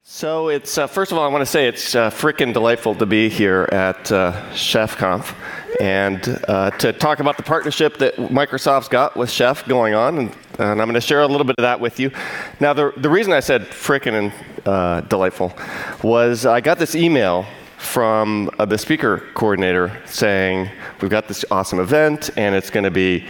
So it's first of all, I want to say it's frickin' delightful to be here at ChefConf and to talk about the partnership that Microsoft's got with Chef going on, and I'm going to share a little bit of that with you. Now, the reason I said frickin' and delightful was I got this email from the speaker coordinator saying, we've got this awesome event, and it's going to be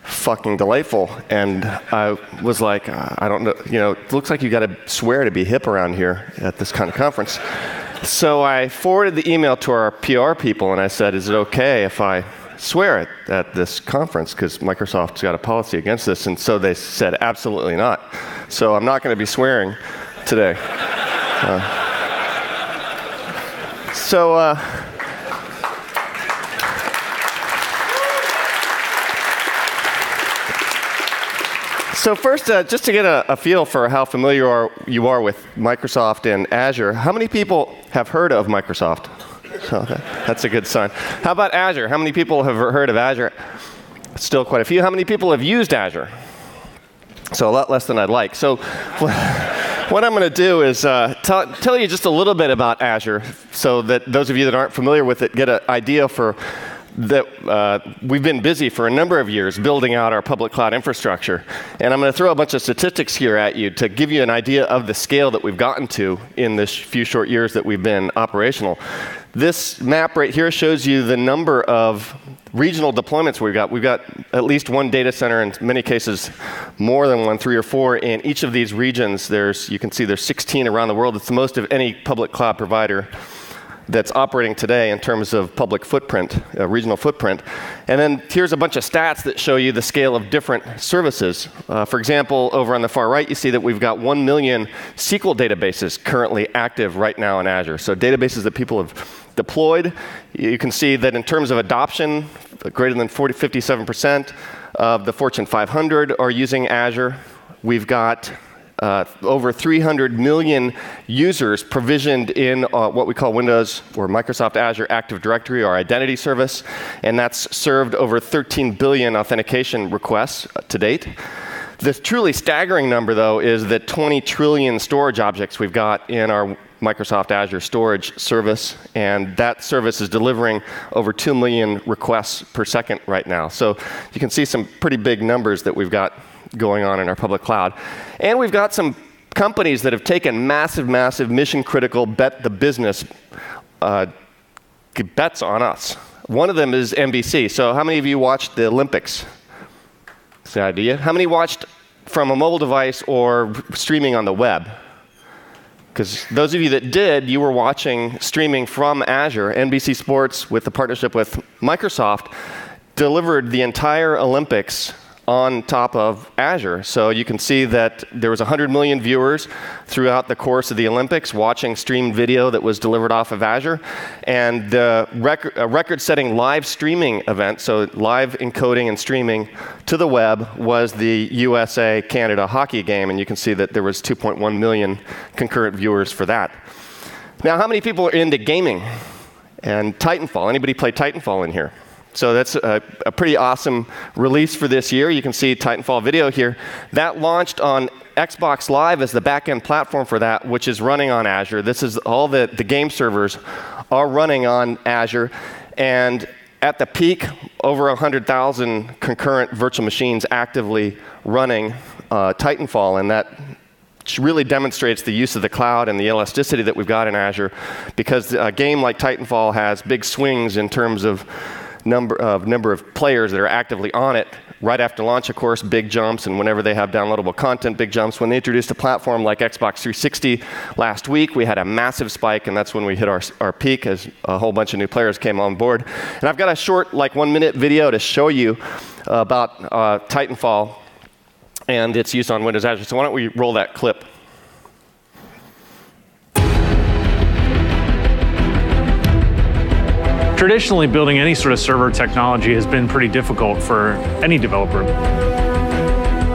fucking delightful. And I was like, I don't know, it looks like you got to swear to be hip around here at this kind of conference. So I forwarded the email to our PR people, and I said, is it okay if I swear it at this conference? Because Microsoft's got a policy against this. And so they said, absolutely not. So I'm not going to be swearing today. So first, just to get a feel for how familiar you are with Microsoft and Azure, how many people have heard of Microsoft? Okay, that's a good sign. How about Azure? How many people have heard of Azure? Still quite a few. How many people have used Azure? So a lot less than I'd like. So what I'm going to do is tell you just a little bit about Azure so that those of you that aren't familiar with it get an idea for that we've been busy for a number of years building out our public cloud infrastructure. And I'm going to throw a bunch of statistics here at you to give you an idea of the scale that we've gotten to in this few short years that we've been operational. This map right here shows you the number of regional deployments we've got. We've got at least one data center, in many cases more than one, 3 or 4. In each of these regions, you can see there's 16 around the world. It's the most of any public cloud provider that's operating today in terms of public footprint, regional footprint. And then here's a bunch of stats that show you the scale of different services. For example, over on the far right, you see that we've got 1 million SQL databases currently active right now in Azure. So databases that people have deployed. You can see that in terms of adoption, greater than 57% of the Fortune 500 are using Azure. We've got over 300 million users provisioned in what we call Windows or Microsoft Azure Active Directory, our identity service, and that's served over 13 billion authentication requests to date. The truly staggering number, though, is that 20 trillion storage objects we've got in our Microsoft Azure storage service, and that service is delivering over 2 million requests per second right now. So you can see some pretty big numbers that we've got going on in our public cloud. And we've got some companies that have taken massive, mission-critical bet the business bets on us. One of them is NBC. So how many of you watched the Olympics? That's the idea. How many watched from a mobile device or streaming on the web? Because those of you that did, you were watching streaming from Azure. NBC Sports, with the partnership with Microsoft, delivered the entire Olympics on top of Azure. So you can see that there was 100 million viewers throughout the course of the Olympics watching streamed video that was delivered off of Azure. And the record-setting live streaming event, so live encoding and streaming to the web, was the USA-Canada hockey game. And you can see that there was 2.1 million concurrent viewers for that. Now, how many people are into gaming and Titanfall? Anybody play Titanfall in here? So that's a pretty awesome release for this year. You can see Titanfall video here. That launched on Xbox Live as the back-end platform for that, which is running on Azure. This is all the game servers are running on Azure. And at the peak, over 100,000 concurrent virtual machines actively running Titanfall. And that really demonstrates the use of the cloud and the elasticity that we've got in Azure, because a game like Titanfall has big swings in terms of number of players that are actively on it. Right after launch, of course, big jumps, and whenever they have downloadable content, big jumps. When they introduced a platform like Xbox 360 last week, we had a massive spike, and that's when we hit our peak as a whole bunch of new players came on board. And I've got a short, 1-minute video to show you about Titanfall and its use on Windows Azure. So why don't we roll that clip? Traditionally, building any sort of server technology has been pretty difficult for any developer.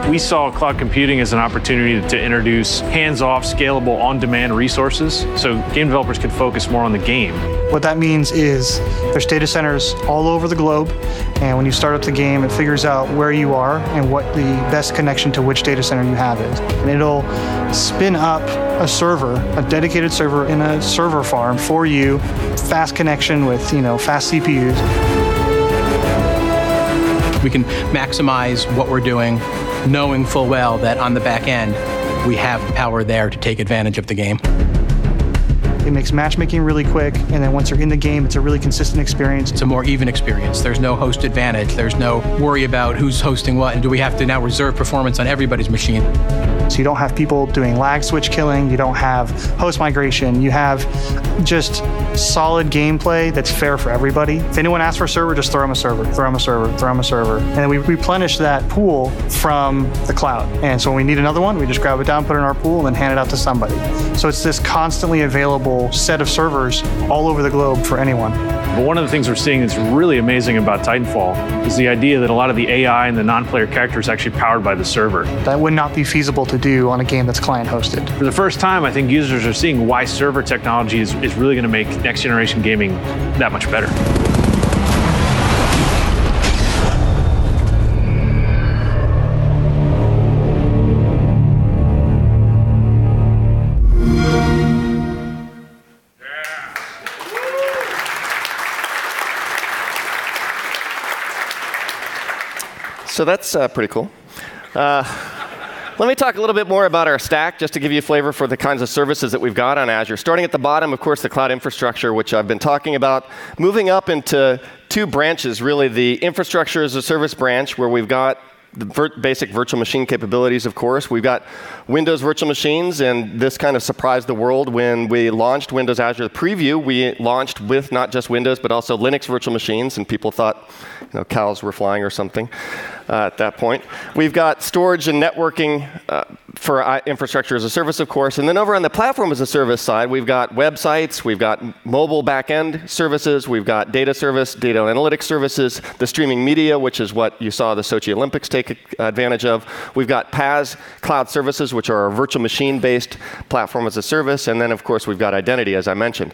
We saw cloud computing as an opportunity to introduce hands-off, scalable, on-demand resources so game developers could focus more on the game. What that means is there's data centers all over the globe, and when you start up the game, it figures out where you are and what the best connection to which data center you have is. And it'll spin up a server, a dedicated server in a server farm for you, fast connection with fast CPUs. We can maximize what we're doing, knowing full well that on the back end, we have the power there to take advantage of the game. It makes matchmaking really quick, and then once you're in the game, it's a really consistent experience. It's a more even experience. There's no host advantage. There's no worry about who's hosting what, and do we have to now reserve performance on everybody's machine. So you don't have people doing lag switch killing, you don't have host migration, you have just solid gameplay that's fair for everybody. If anyone asks for a server, just throw them a server, throw them a server, throw them a server. And then we replenish that pool from the cloud. And so when we need another one, we just grab it down, put it in our pool, and then hand it out to somebody. So it's this constantly available set of servers all over the globe for anyone. But one of the things we're seeing that's really amazing about Titanfall is the idea that a lot of the AI and the non-player characters are actually powered by the server. That would not be feasible to do on a game that's client hosted. For the first time, I think users are seeing why server technology is really going to make next generation gaming that much better. So that's pretty cool. Let me talk a little bit more about our stack, just to give you a flavor for the kinds of services that we've got on Azure. Starting at the bottom, of course, the cloud infrastructure, which I've been talking about. Moving up into two branches, really. The infrastructure as a service branch, where we've got the basic virtual machine capabilities, of course. We've got Windows virtual machines, and this kind of surprised the world when we launched Windows Azure Preview. We launched with not just Windows, but also Linux virtual machines, and people thought cows were flying or something at that point. We've got storage and networking for infrastructure as a service, of course. And then over on the platform as a service side, we've got websites, we've got mobile backend services, we've got data service, data analytics services, the streaming media, which is what you saw the Sochi Olympics take advantage of. We've got PaaS cloud services, which are a virtual machine-based platform as a service. And then, of course, we've got identity, as I mentioned.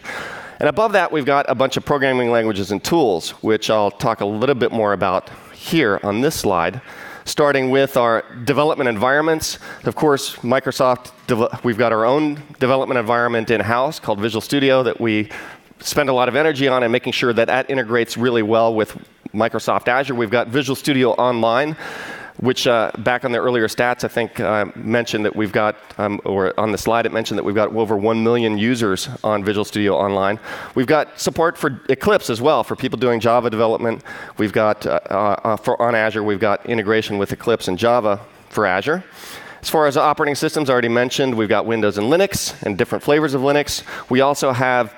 And above that, we've got a bunch of programming languages and tools, which I'll talk a little bit more about here on this slide, starting with our development environments. Of course, Microsoft, we've got our own development environment in-house called Visual Studio that we spend a lot of energy on and making sure that that integrates really well with Microsoft Azure. We've got Visual Studio Online, which back on the earlier stats, I think mentioned that we've got, or on the slide it mentioned that we've got over 1 million users on Visual Studio Online. We've got support for Eclipse as well, for people doing Java development. We've got, on Azure, we've got integration with Eclipse and Java for Azure. As far as operating systems, I already mentioned, we've got Windows and Linux and different flavors of Linux. We also have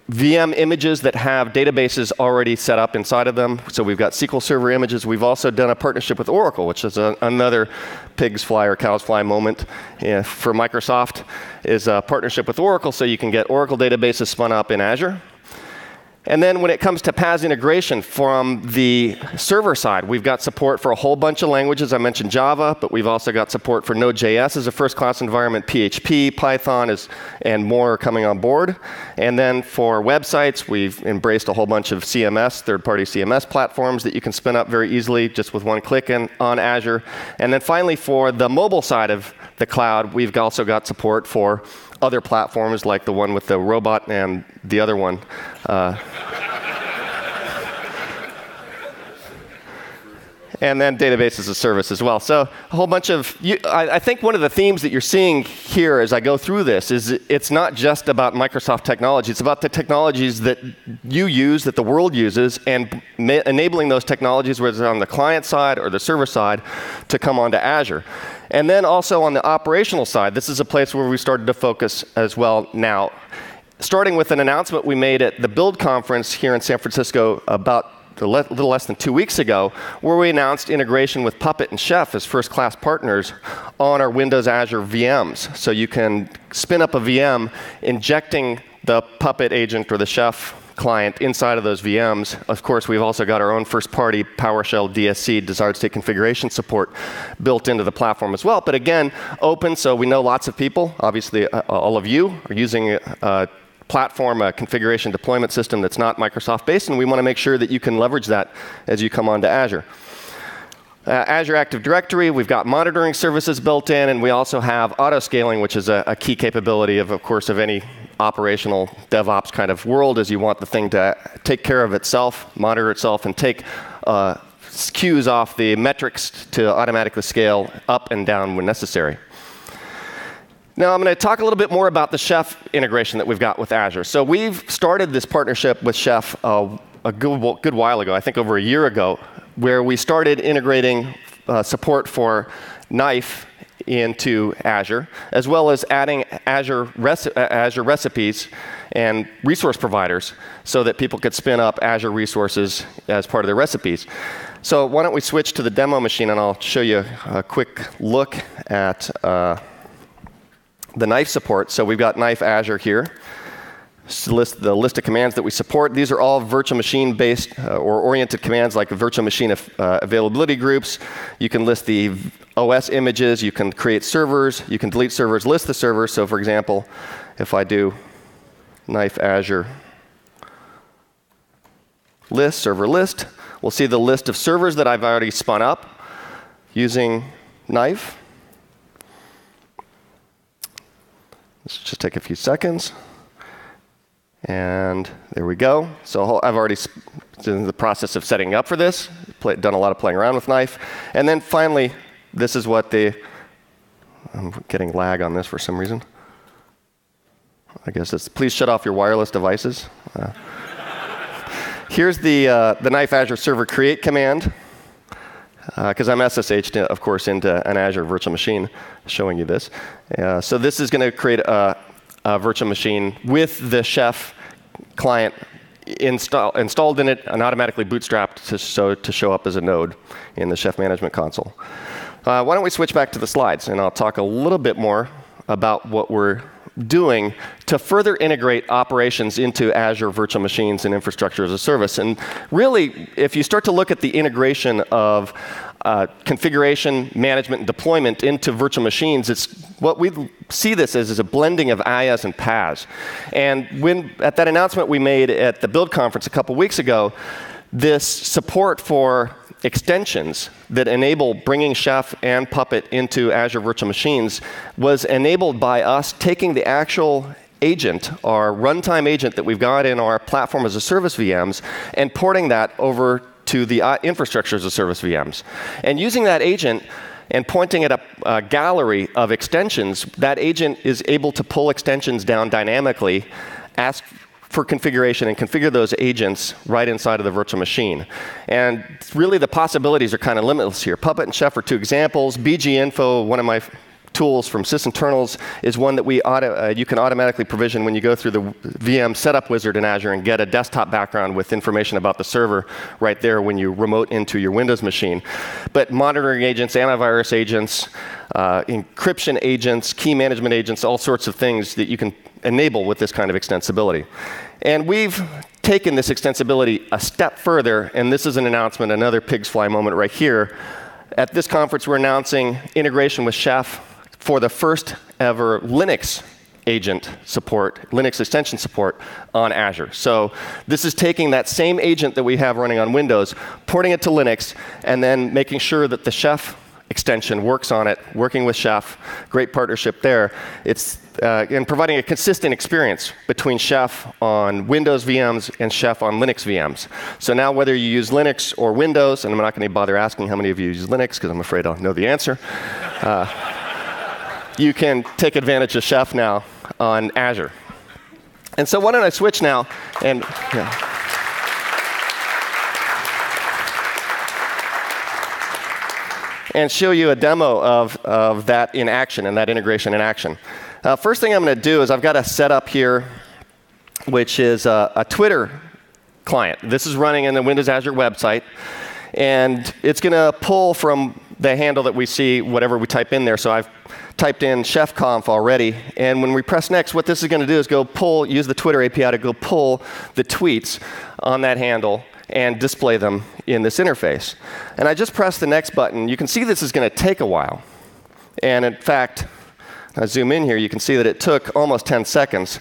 VM images that have databases already set up inside of them. So we've got SQL Server images. We've also done a partnership with Oracle, which is another pigs fly or cows fly moment for Microsoft, is a partnership with Oracle, so you can get Oracle databases spun up in Azure. And then when it comes to PaaS integration from the server side, we've got support for a whole bunch of languages. I mentioned Java, but we've also got support for Node.js as a first-class environment, PHP, Python, and more are coming on board. And then for websites, we've embraced a whole bunch of CMS, third-party CMS platforms that you can spin up very easily just with one click on Azure. And then finally, for the mobile side of the cloud, we've also got support for other platforms like the one with the robot and the other one. And then database as a service as well. So a whole bunch of, I think one of the themes that you're seeing here as I go through this is it's not just about Microsoft technology. It's about the technologies that you use, that the world uses, and enabling those technologies, whether it's on the client side or the server side, to come onto Azure. And then also on the operational side, this is a place where we started to focus as well now. Starting with an announcement we made at the Build conference here in San Francisco about a little less than 2 weeks ago, where we announced integration with Puppet and Chef as first-class partners on our Windows Azure VMs. So you can spin up a VM, injecting the Puppet agent or the Chef client inside of those VMs. Of course, we've also got our own first-party PowerShell DSC, desired state configuration support, built into the platform as well. But again, open, so we know lots of people, obviously all of you, are using platform, a configuration deployment system that's not Microsoft-based, and we want to make sure that you can leverage that as you come onto Azure. Azure Active Directory, we've got monitoring services built in, and we also have auto-scaling, which is a key capability of course, of any operational DevOps kind of world, is you want the thing to take care of itself, monitor itself, and take cues off the metrics to automatically scale up and down when necessary. Now I'm going to talk a little bit more about the Chef integration that we've got with Azure. So we've started this partnership with Chef a good while ago, I think over a year ago, where we started integrating support for Knife into Azure, as well as adding Azure recipes and resource providers so that people could spin up Azure resources as part of their recipes. So why don't we switch to the demo machine, and I'll show you a quick look at the Knife support. So we've got Knife Azure here. The list of commands that we support. These are all virtual machine based or oriented commands like the virtual machine availability groups. You can list the OS images, you can create servers, you can delete servers, list the servers. So for example, if I do Knife Azure list, server list, we'll see the list of servers that I've already spun up using Knife. Let's just take a few seconds. And there we go. So I've already been in the process of setting up for this, done a lot of playing around with Knife. And then finally, this is what I'm getting lag on this for some reason. I guess it's, please shut off your wireless devices. Here's the Knife Azure Server Create command, because I'm SSH'd, of course, into an Azure virtual machine, showing you this. So this is going to create a virtual machine with the Chef client installed in it and automatically bootstrapped to show up as a node in the Chef management console. Why don't we switch back to the slides, and I'll talk a little bit more about what we're doing to further integrate operations into Azure virtual machines and infrastructure as a service. And really, if you start to look at the integration of configuration, management, and deployment into virtual machines, it's what we see this as is a blending of IaaS and PaaS. And at that announcement we made at the Build conference a couple weeks ago, this support for extensions that enable bringing Chef and Puppet into Azure virtual machines was enabled by us taking the actual agent, our runtime agent that we've got in our platform as a service VMs, and porting that over to the infrastructure as a service VMs. And using that agent and pointing at a gallery of extensions, that agent is able to pull extensions down dynamically, ask for configuration, and configure those agents right inside of the virtual machine. And really the possibilities are kind of limitless here. Puppet and Chef are two examples. BG Info, one of my tools from sysinternals, is one that you can automatically provision when you go through the VM setup wizard in Azure and get a desktop background with information about the server right there when you remote into your Windows machine. But monitoring agents, antivirus agents, encryption agents, key management agents, all sorts of things that you can enable with this kind of extensibility. And we've taken this extensibility a step further, and this is an announcement, another pig's fly moment right here. At this conference, we're announcing integration with Chef for the first ever Linux agent support, Linux extension support on Azure. So this is taking that same agent that we have running on Windows, porting it to Linux, and then making sure that the Chef extension works on it, working with Chef. Great partnership there. It's and providing a consistent experience between Chef on Windows VMs and Chef on Linux VMs. So now whether you use Linux or Windows, and I'm not going to bother asking how many of you use Linux because I'm afraid I'll know the answer, you can take advantage of Chef now on Azure. And so why don't I switch now and and show you a demo of that in action and that integration in action. First thing I'm going to do is I've got a setup here, which is a Twitter client. This is running in the Windows Azure website, and it's going to pull from the handle that we see, whatever we type in there. So I've typed in chefconf already, and when we press next, what this is going to do is go pull, use the Twitter API to go pull the tweets on that handle and display them in this interface. And I just press the next button. You can see this is going to take a while. And in fact, I zoom in here, you can see that it took almost 10 seconds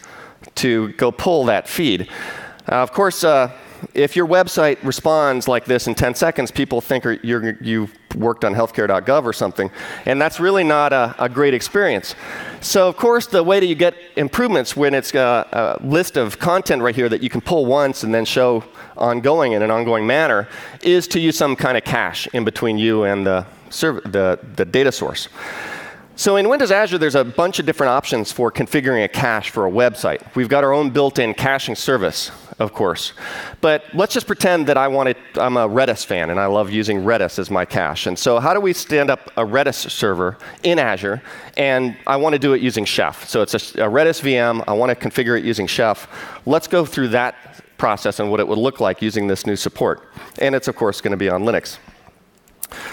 to go pull that feed. Of course, if your website responds like this in 10 seconds, people think you've worked on healthcare.gov or something, and that's really not a great experience. So, of course, the way that you get improvements when it's a list of content right here that you can pull once and then show ongoing in an ongoing manner is to use some kind of cache in between you and the data source. So in Windows Azure, there's a bunch of different options for configuring a cache for a website. We've got our own built-in caching service, of course. But let's just pretend that I'm a Redis fan, and I love using Redis as my cache. And so how do we stand up a Redis server in Azure? And I want to do it using Chef. So it's a Redis VM. I want to configure it using Chef. Let's go through that process and what it would look like using this new support. And it's, of course, going to be on Linux.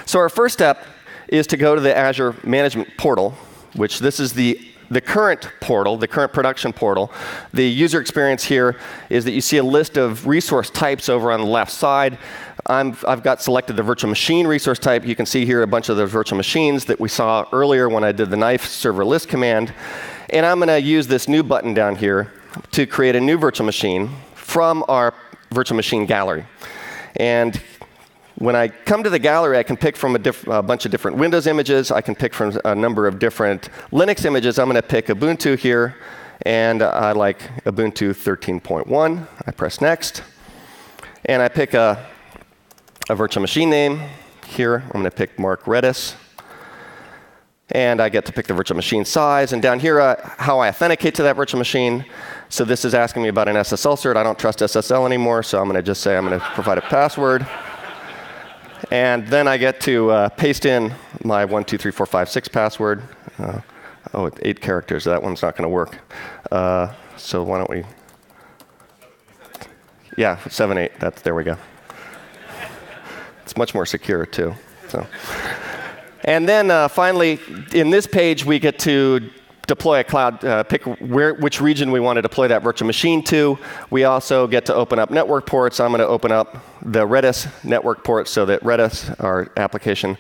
So our first step is to go to the Azure Management Portal, which this is the current portal, the current production portal. The user experience here is that you see a list of resource types over on the left side. I've got selected the virtual machine resource type. You can see here a bunch of the virtual machines that we saw earlier when I did the knife server list command. And I'm going to use this new button down here to create a new virtual machine from our virtual machine gallery. And when I come to the gallery, I can pick from a bunch of different Windows images. I can pick from a number of different Linux images. I'm going to pick Ubuntu here, and I like Ubuntu 13.1. I press Next, and I pick a virtual machine name. Here, I'm going to pick Mark Redis, and I get to pick the virtual machine size. And down here, how I authenticate to that virtual machine. So this is asking me about an SSL cert. I don't trust SSL anymore, so I'm going to just say I'm going to provide a password. And then I get to paste in my 1, 2, 3, 4, 5, 6 password. Oh, 8 characters. That one's not going to work. So why don't we? Yeah, 7, 8. There we go. It's much more secure too. So, and then finally, in this page, we get to deploy a cloud, pick which region we want to deploy that virtual machine to. We also get to open up network ports. I'm going to open up the Redis network port so that Redis, our application,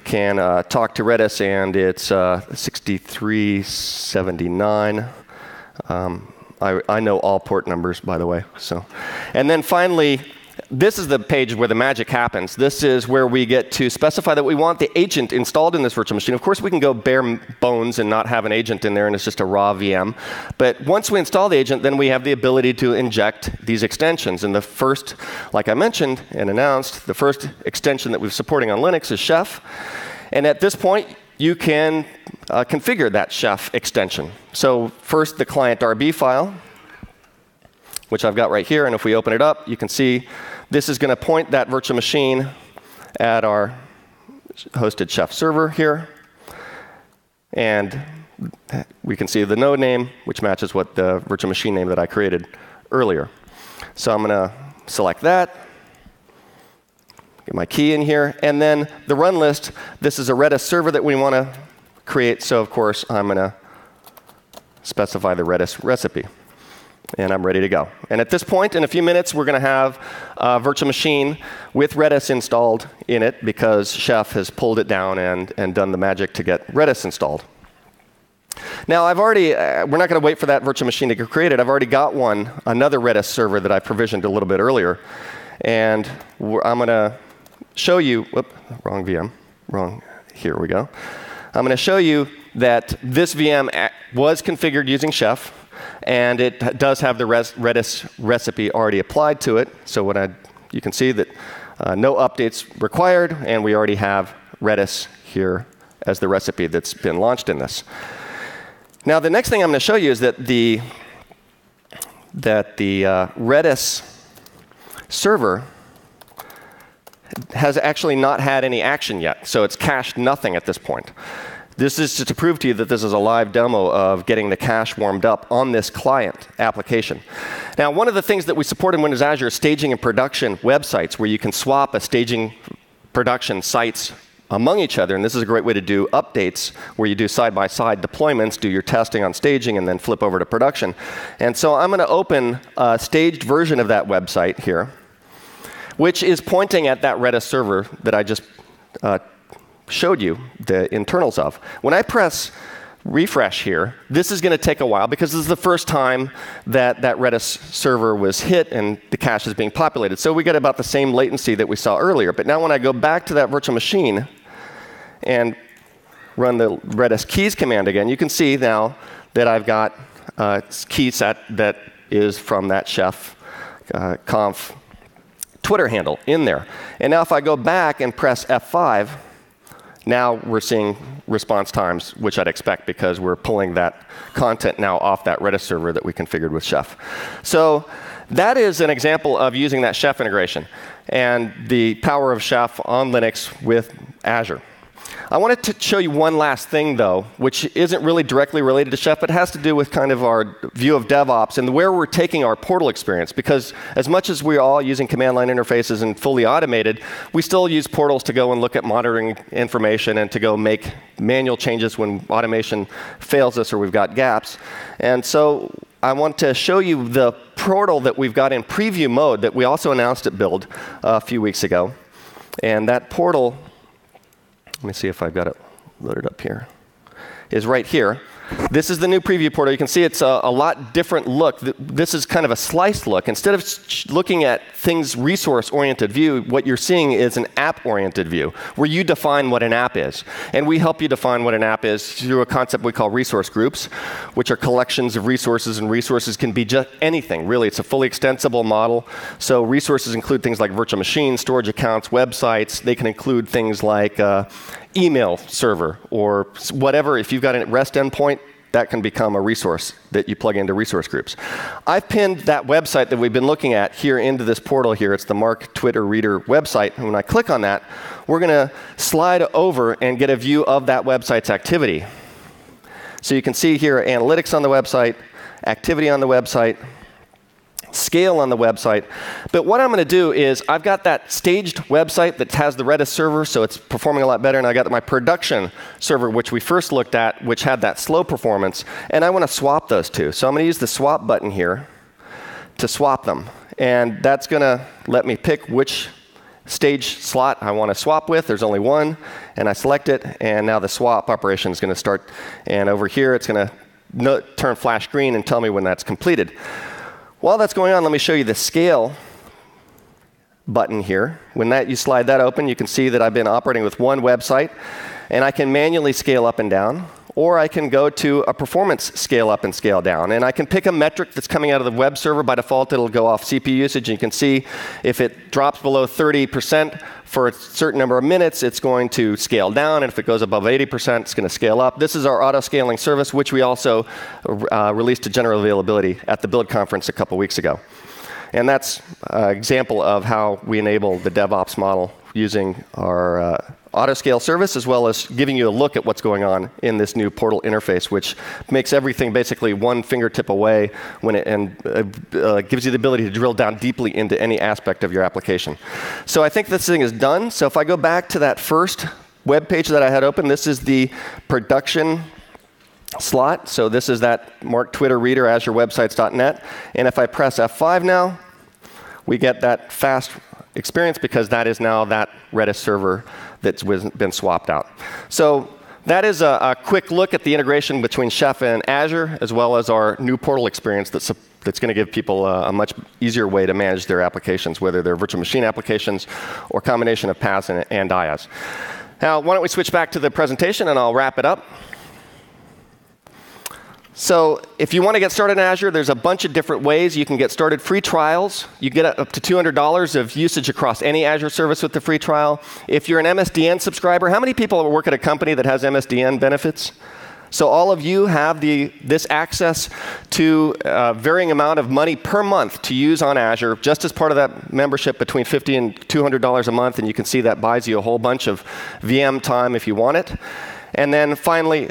can talk to Redis, and it's 6379. I know all port numbers, by the way. So, and then finally, this is the page where the magic happens. This is where we get to specify that we want the agent installed in this virtual machine. Of course, we can go bare bones and not have an agent in there, and it's just a raw VM. But once we install the agent, then we have the ability to inject these extensions. And the first, like I mentioned and announced, the first extension that we're supporting on Linux is Chef. And at this point, you can configure that Chef extension. So first, the client RB file, which I've got right here. And if we open it up, you can see this is going to point that virtual machine at our hosted Chef server here. And we can see the node name, which matches what the virtual machine name that I created earlier. So I'm going to select that, get my key in here, and then the run list. This is a Redis server that we want to create. So, of course, I'm going to specify the Redis recipe. And I'm ready to go. And at this point, in a few minutes, we're going to have a virtual machine with Redis installed in it because Chef has pulled it down and done the magic to get Redis installed. Now, I've already, we're not going to wait for that virtual machine to get created. I've already got another Redis server that I provisioned a little bit earlier. And I'm going to show you, wrong VM, here we go. I'm going to show you that this VM was configured using Chef. And it does have the Redis recipe already applied to it. So you can see that no updates required, and we already have Redis here as the recipe that's been launched in this. Now, the next thing I'm going to show you is that the Redis server has actually not had any action yet. So it's cached nothing at this point. This is to prove to you that this is a live demo of getting the cache warmed up on this client application. Now, one of the things that we support in Windows Azure is staging and production websites, where you can swap a staging production sites among each other. And this is a great way to do updates, where you do side-by-side deployments, do your testing on staging, and then flip over to production. And so I'm going to open a staged version of that website here, which is pointing at that Redis server that I just showed you the internals of. When I press refresh here, this is going to take a while because this is the first time that that Redis server was hit and the cache is being populated. So we get about the same latency that we saw earlier. But now when I go back to that virtual machine and run the Redis keys command again, you can see now that I've got a key set that is from that chef conf Twitter handle in there. And now if I go back and press F5, now we're seeing response times, which I'd expect because we're pulling that content now off that Redis server that we configured with Chef. So that is an example of using that Chef integration and the power of Chef on Linux with Azure. I wanted to show you one last thing, though, which isn't really directly related to Chef, but has to do with kind of our view of DevOps and where we're taking our portal experience. Because as much as we're all using command line interfaces and fully automated, we still use portals to go and look at monitoring information and to go make manual changes when automation fails us or we've got gaps. And so I want to show you the portal that we've got in preview mode that we also announced at Build a few weeks ago. And that portal, let me see if I've got it loaded up here, is right here. This is the new preview portal. You can see it's a lot different look. This is kind of a sliced look. Instead of looking at things resource-oriented view, what you're seeing is an app-oriented view, where you define what an app is. And we help you define what an app is through a concept we call resource groups, which are collections of resources, and resources can be just anything, really. It's a fully extensible model. So resources include things like virtual machines, storage accounts, websites. They can include things like email server or whatever. If you've got a REST endpoint, that can become a resource that you plug into resource groups. I've pinned that website that we've been looking at here into this portal here. It's the Mark Twitter Reader website. And when I click on that, we're going to slide over and get a view of that website's activity. So you can see here analytics on the website, activity on the website, scale on the website. But what I'm going to do is I've got that staged website that has the Redis server, so it's performing a lot better. And I got my production server, which we first looked at, which had that slow performance. And I want to swap those two. So I'm going to use the swap button here to swap them. And that's going to let me pick which stage slot I want to swap with. There's only one. And I select it. And now the swap operation is going to start. And over here, it's going to turn flash green and tell me when that's completed. While that's going on, let me show you the scale button here. When you slide that open, you can see that I've been operating with one website, and I can manually scale up and down, or I can go to a performance scale up and scale down. And I can pick a metric that's coming out of the web server. By default, it'll go off CPU usage, and you can see if it drops below 30% for a certain number of minutes, it's going to scale down, and if it goes above 80%, it's going to scale up. This is our auto-scaling service, which we also released to general availability at the Build conference a couple weeks ago. And that's an example of how we enable the DevOps model using our auto-scale service, as well as giving you a look at what's going on in this new portal interface, which makes everything basically one fingertip away and gives you the ability to drill down deeply into any aspect of your application. So I think this thing is done. So if I go back to that first web page that I had open, this is the production slot. So this is that Mark Twitter Reader, AzureWebsites.net. And if I press F5 now, we get that fast experience because that is now that Redis server that's been swapped out. So that is a quick look at the integration between Chef and Azure, as well as our new portal experience that's going to give people a much easier way to manage their applications, whether they're virtual machine applications or combination of PaaS and IaaS. Now, why don't we switch back to the presentation, and I'll wrap it up. So if you want to get started in Azure, there's a bunch of different ways you can get started. Free trials. You get up to $200 of usage across any Azure service with the free trial. If you're an MSDN subscriber, how many people work at a company that has MSDN benefits? So all of you have this access to a varying amount of money per month to use on Azure, just as part of that membership between $50 and $200 a month. And you can see that buys you a whole bunch of VM time if you want it. And then finally,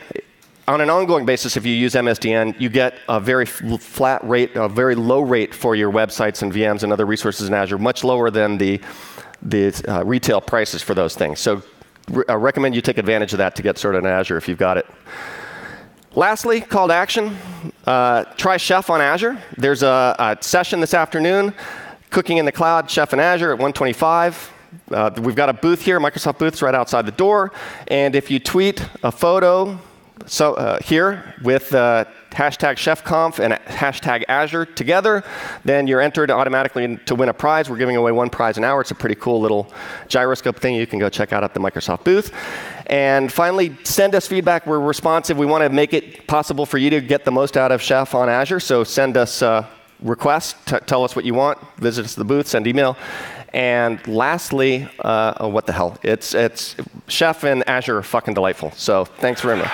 on an ongoing basis, if you use MSDN, you get a very flat rate, a very low rate for your websites and VMs and other resources in Azure, much lower than the retail prices for those things. So I recommend you take advantage of that to get started in Azure if you've got it. Lastly, call to action. Try Chef on Azure. There's a session this afternoon, Cooking in the Cloud, Chef in Azure at 1:25. We've got a booth here, Microsoft booths right outside the door. And if you tweet a photo here with hashtag ChefConf and hashtag Azure together, then you're entered automatically to win a prize. We're giving away one prize an hour. It's a pretty cool little gyroscope thing you can go check out at the Microsoft booth. And finally, send us feedback. We're responsive. We want to make it possible for you to get the most out of Chef on Azure. So send us requests. Tell us what you want. Visit us at the booth. Send email. And lastly, what the hell? It's Chef and Azure are fucking delightful. So thanks very much.